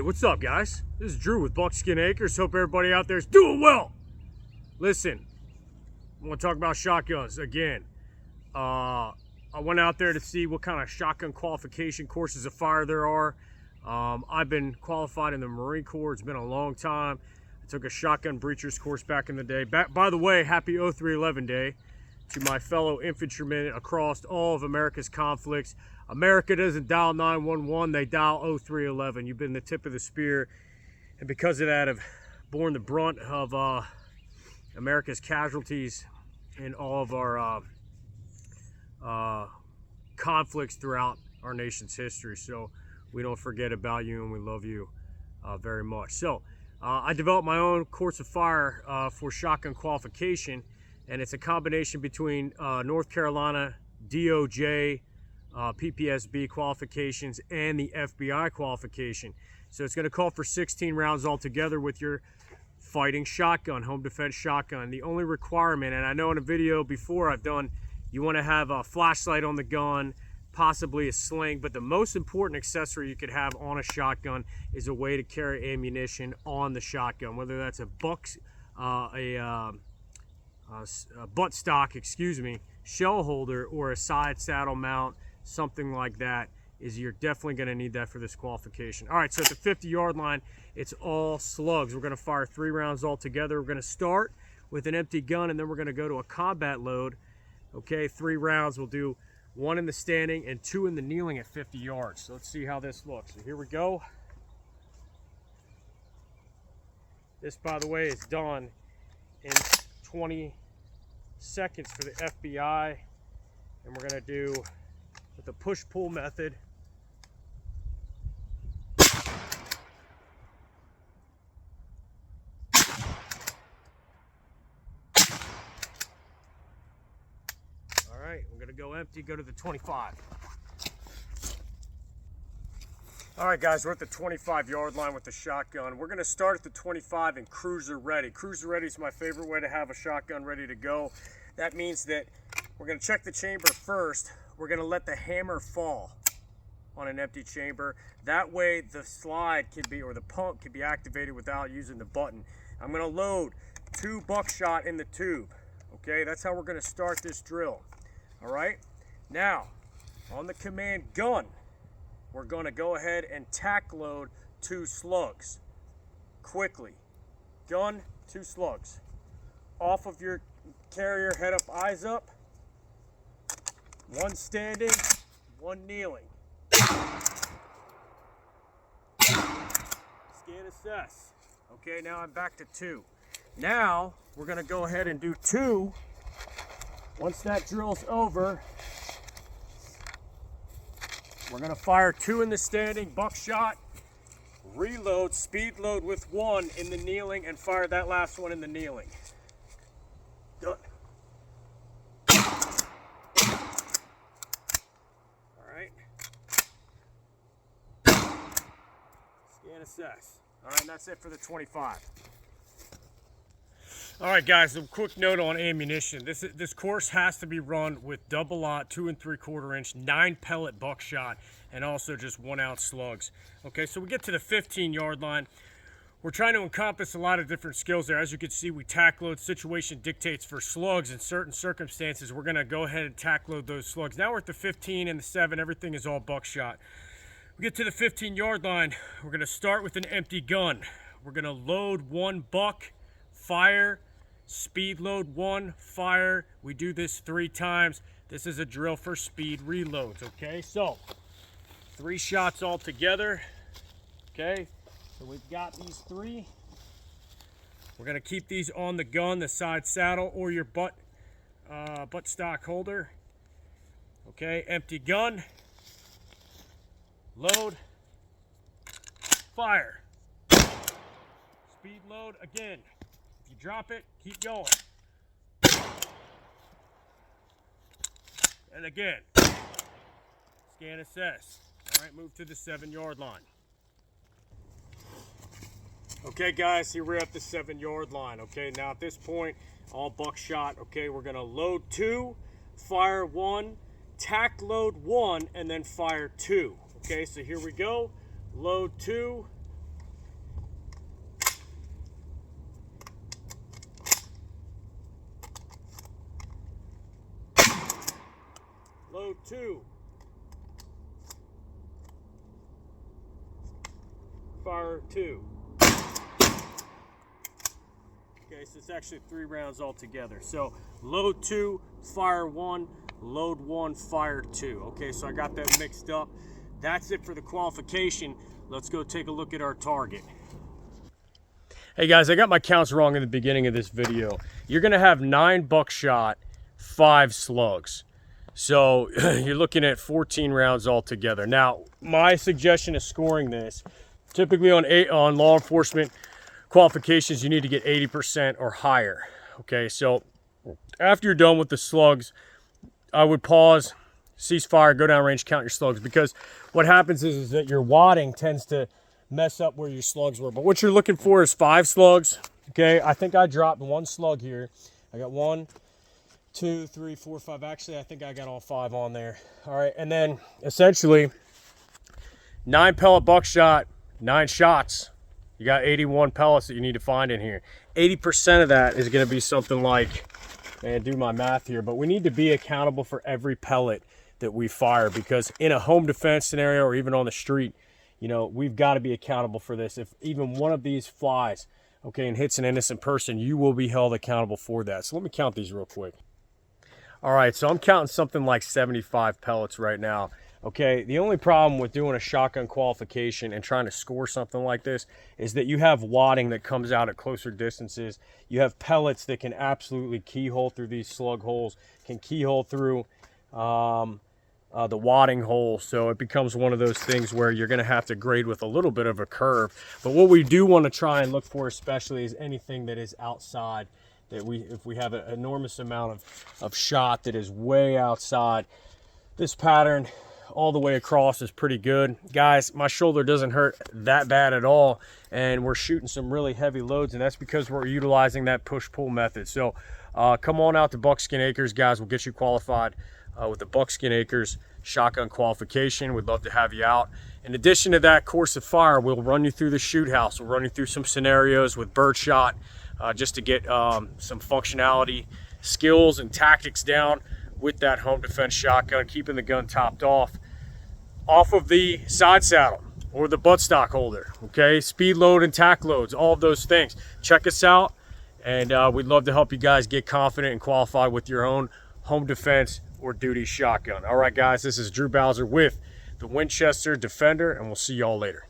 what's up, guys? This is Drew with Buckskin Acres. Hope everybody out there is doing well. Listen, I want to talk about shotguns again. I went out there to see what kind of shotgun qualification courses of fire there are. I've been qualified in the Marine Corps. It's been a long time. I took a shotgun breachers course back in the day. By the way, happy 0311 Day to my fellow infantrymen across all of America's conflicts. America doesn't dial 911, they dial 0311. You've been the tip of the spear, and because of that have borne the brunt of America's casualties in all of our conflicts throughout our nation's history. So we don't forget about you, and we love you very much. So I developed my own course of fire for shotgun qualification, and it's a combination between North Carolina DOJ PPSB qualifications and the FBI qualification. So it's going to call for 16 rounds altogether with your fighting shotgun, home defense shotgun. The only requirement, and I know in a video before I've done, you want to have a flashlight on the gun, possibly a sling, but the most important accessory you could have on a shotgun is a way to carry ammunition on the shotgun, whether that's a butt stock, shell holder, or a side saddle mount, something like that. You're definitely going to need that for this qualification. All right, so at the 50-yard line, it's all slugs. We're going to fire 3 rounds all together. We're going to start with an empty gun, and then we're going to go to a combat load. Okay, 3 rounds. We'll do 1 in the standing and 2 in the kneeling at 50 yards. So let's see how this looks. So here we go. This, by the way, is done in 20 seconds for the FBI, and we're going to do with the push-pull method. All right, we're going to go empty, go to the 25. All right, guys, we're at the 25-yard line with the shotgun. We're going to start at the 25 and cruiser ready. Cruiser ready is my favorite way to have a shotgun ready to go. That means that we're going to check the chamber first. We're going to let the hammer fall on an empty chamber. That way the slide can be, or the pump can be activated without using the button. I'm going to load 2 buckshot in the tube. Okay, that's how we're going to start this drill. All right, now on the command gun, we're going to go ahead and tack load 2 slugs quickly. Gun, 2 slugs. Off of your carrier, head up, eyes up. 1 standing, 1 kneeling. Scan assess. Okay, now I'm back to 2. Now we're going to go ahead and do 2. Once that drill's over, we're going to fire 2 in the standing, buckshot, reload, speed load with 1 in the kneeling, and fire that last one in the kneeling. Done. Scan assess. All right, and that's it for the 25. All right, guys, a quick note on ammunition. This course has to be run with double-aught, 2 3/4 inch, 9 pellet buckshot, and also just 1 ounce slugs. Okay, so we get to the 15-yard line. We're trying to encompass a lot of different skills there. As you can see, we tack load. Situation dictates for slugs in certain circumstances. We're going to go ahead and tack load those slugs. Now we're at the 15 and the 7. Everything is all buckshot. We get to the 15-yard line. We're going to start with an empty gun. We're going to load 1 buck, fire, speed load 1, fire. We do this 3 times. This is a drill for speed reloads, okay? So 3 shots all together, okay? So we've got these 3. We're going to keep these on the gun, the side saddle, or your butt stock holder. Okay, empty gun. Load, fire, speed load again. If you drop it, keep going. And again, scan assess. All right, move to the 7-yard line. Okay, guys, here we're at the 7-yard line. Okay, now at this point, all buckshot. Okay, we're gonna load 2, fire 1, tack load 1, and then fire 2. Okay, so here we go. Load 2, load 2, fire 2. Okay, so it's actually 3 rounds altogether. So load 2, fire 1, load 1, fire 2. Okay, so I got that mixed up. That's it for the qualification. Let's go take a look at our target. Hey guys, I got my counts wrong in the beginning of this video. You're gonna have 9 buckshot, 5 slugs. So you're looking at 14 rounds altogether. Now, my suggestion is scoring this. Typically on law enforcement qualifications, you need to get 80% or higher. Okay, so after you're done with the slugs, I would pause, cease fire, go down range, count your slugs, because what happens is that your wadding tends to mess up where your slugs were. But what you're looking for is 5 slugs. Okay, I think I dropped 1 slug here. I got 1, 2, 3, 4, 5. Actually, I think I got all 5 on there. All right, and then essentially 9 pellet buckshot, 9 shots. You got 81 pellets that you need to find in here. 80% of that is going to be something like, and do my math here, but we need to be accountable for every pellet that we fire, because in a home defense scenario or even on the street, you know, we've got to be accountable for this. If even one of these flies, okay, and hits an innocent person, you will be held accountable for that. So let me count these real quick. All right, so I'm counting something like 75 pellets right now. Okay, the only problem with doing a shotgun qualification and trying to score something like this is that you have wadding that comes out at closer distances. You have pellets that can absolutely keyhole through these slug holes, can keyhole through the wadding hole. So it becomes one of those things where you're going to have to grade with a little bit of a curve. But what we do want to try and look for especially is anything that is outside, that if we have an enormous amount of shot that is way outside. This pattern all the way across is pretty good. Guys, my shoulder doesn't hurt that bad at all, and we're shooting some really heavy loads, and that's because we're utilizing that push-pull method. So come on out to Buckskin Acres, guys. We'll get you qualified with the Buckskin Acres shotgun qualification. We'd love to have you out. In addition to that course of fire, we'll run you through the shoot house. We'll run you through some scenarios with birdshot just to get some functionality, skills, and tactics down with that home defense shotgun, keeping the gun topped off of the side saddle or the buttstock holder. Okay, speed load and tack loads, all of those things. Check us out, and we'd love to help you guys get confident and qualify with your own home defense or duty shotgun. All right, guys, this is Drew Bowser with the Winchester Defender, and we'll see y'all later.